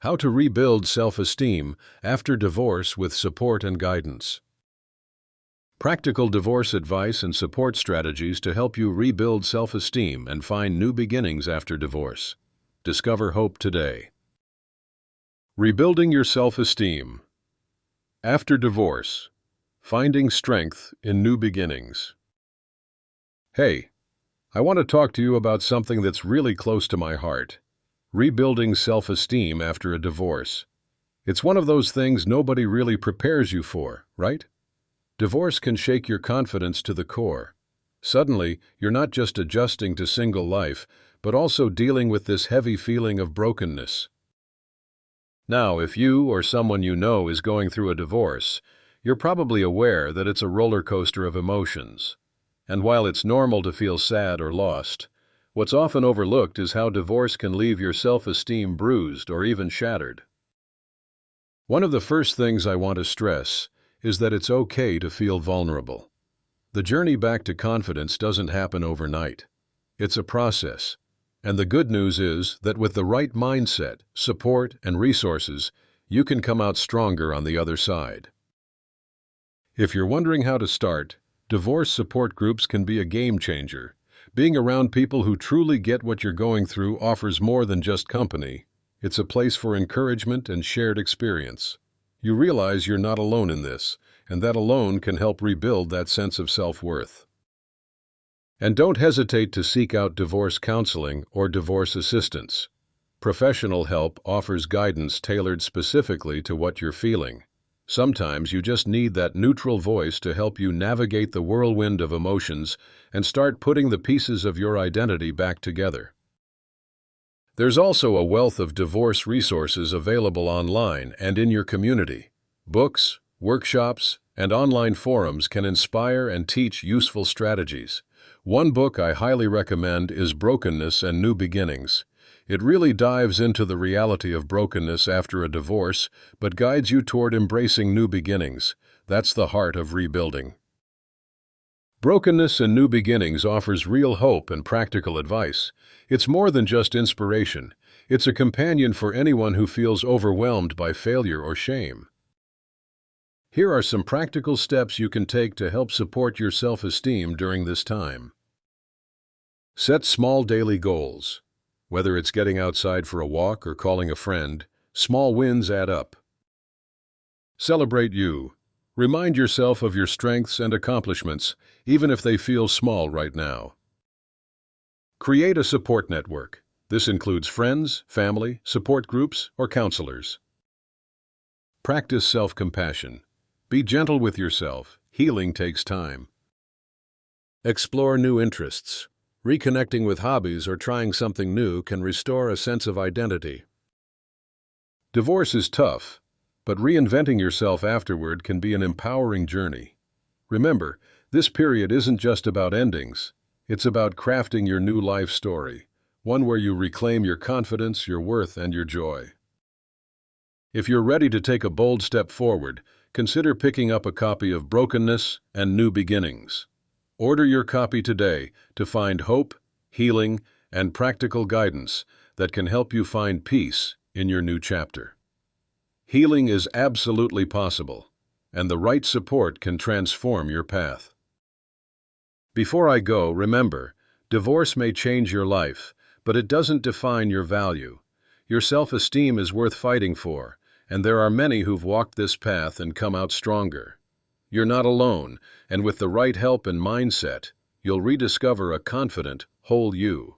How to rebuild self-esteem after divorce with support and guidance. Practical divorce advice and support strategies to help you rebuild self-esteem and find new beginnings after divorce. Discover hope today. Rebuilding your self-esteem. After divorce, finding strength in new beginnings. Hey, I want to talk to you about something that's really close to my heart. Rebuilding self-esteem after a divorce. It's one of those things nobody really prepares you for, right? Divorce can shake your confidence to the core. Suddenly, you're not just adjusting to single life, but also dealing with this heavy feeling of brokenness. Now, if you or someone you know is going through a divorce, you're probably aware that it's a roller coaster of emotions. And while it's normal to feel sad or lost, what's often overlooked is how divorce can leave your self-esteem bruised or even shattered. One of the first things I want to stress is that it's okay to feel vulnerable. The journey back to confidence doesn't happen overnight. It's a process. And the good news is that with the right mindset, support, and resources, you can come out stronger on the other side. If you're wondering how to start, divorce support groups can be a game changer. Being around people who truly get what you're going through offers more than just company. It's a place for encouragement and shared experience. You realize you're not alone in this, and that alone can help rebuild that sense of self-worth. And don't hesitate to seek out divorce counseling or divorce assistance. Professional help offers guidance tailored specifically to what you're feeling. Sometimes you just need that neutral voice to help you navigate the whirlwind of emotions and start putting the pieces of your identity back together. There's also a wealth of divorce resources available online and in your community. Books, workshops, and online forums can inspire and teach useful strategies. One book I highly recommend is Brokenness and New Beginnings. It really dives into the reality of brokenness after a divorce, but guides you toward embracing new beginnings. That's the heart of rebuilding. Brokenness and New Beginnings offers real hope and practical advice. It's more than just inspiration. It's a companion for anyone who feels overwhelmed by failure or shame. Here are some practical steps you can take to help support your self-esteem during this time. Set small daily goals. Whether it's getting outside for a walk or calling a friend, small wins add up. Celebrate you. Remind yourself of your strengths and accomplishments, even if they feel small right now. Create a support network. This includes friends, family, support groups, or counselors. Practice self-compassion. Be gentle with yourself. Healing takes time. Explore new interests. Reconnecting with hobbies or trying something new can restore a sense of identity. Divorce is tough, but reinventing yourself afterward can be an empowering journey. Remember, this period isn't just about endings. It's about crafting your new life story, one where you reclaim your confidence, your worth, and your joy. If you're ready to take a bold step forward, consider picking up a copy of Brokenness and New Beginnings. Order your copy today to find hope, healing, and practical guidance that can help you find peace in your new chapter. Healing is absolutely possible, and the right support can transform your path. Before I go, remember, divorce may change your life, but it doesn't define your value. Your self-esteem is worth fighting for, and there are many who've walked this path and come out stronger. You're not alone, and with the right help and mindset, you'll rediscover a confident, whole you.